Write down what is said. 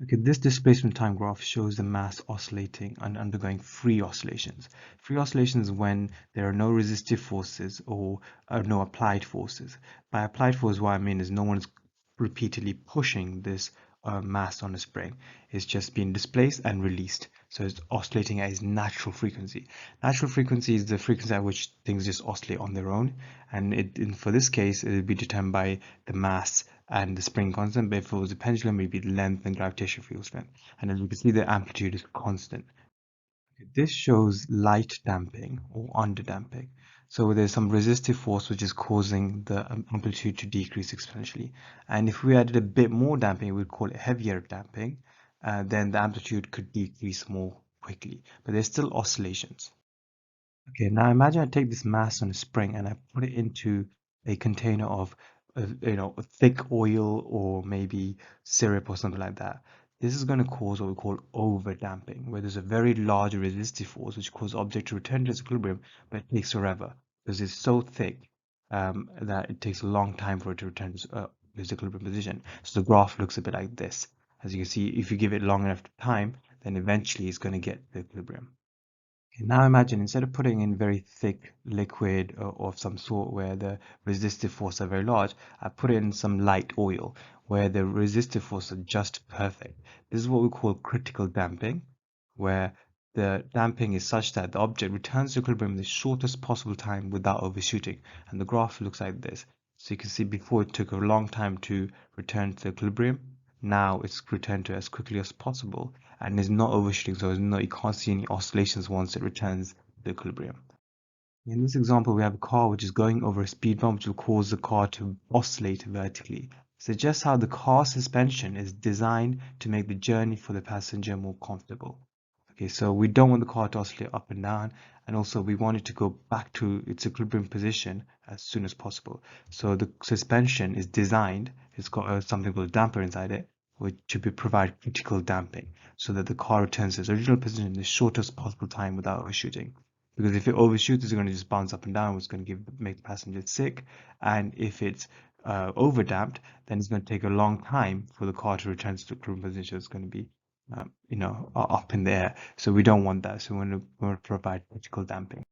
Okay, this displacement time graph shows the mass oscillating and undergoing free oscillations. Free oscillations is when there are no resistive forces or no applied forces. By applied force, what I mean is no one is repeatedly pushing this mass on a spring. It's just being displaced and released. So it's oscillating at its natural frequency. Natural frequency is the frequency at which things just oscillate on their own. And for this case, it will be determined by the mass and the spring constant. But if it was a pendulum, it would be the length and gravitational field strength. And as you can see, the amplitude is constant. This shows light damping or under damping. So there's some resistive force which is causing the amplitude to decrease exponentially. And if we added a bit more damping, we'd call it heavier damping, then the amplitude could decrease more quickly. But there's still oscillations. Okay, now imagine I take this mass on a spring and I put it into a container of, thick oil or maybe syrup or something like that. This is going to cause what we call overdamping, where there's a very large resistive force which causes the object to return to its equilibrium, but it takes forever because it's so thick that it takes a long time for it to return to its equilibrium position. So the graph looks a bit like this. As you can see, if you give it long enough time, then eventually it's going to get the equilibrium. Okay, now imagine instead of putting in very thick liquid or of some sort where the resistive force are very large, I put in some light oil where the resistive force are just perfect. This is what we call critical damping, where the damping is such that the object returns to equilibrium in the shortest possible time without overshooting. And the graph looks like this. So you can see before it took a long time to return to equilibrium. Now it's returned to as quickly as possible and is not overshooting, so you can't see any oscillations once it returns to equilibrium. In this example, we have a car which is going over a speed bump which will cause the car to oscillate vertically. So just how the car suspension is designed to make the journey for the passenger more comfortable. Okay, so we don't want the car to oscillate up and down, and also we want it to go back to its equilibrium position as soon as possible. So the suspension is designed, it's got something called a damper inside it, which to provide critical damping, so that the car returns to its original position in the shortest possible time without overshooting. Because if it overshoots, it's going to just bounce up and down, which is going to make the passenger sick. And if it's overdamped, then it's going to take a long time for the car to return to the equilibrium position. It's going to be up in the air. So we don't want that. So we want to provide critical damping.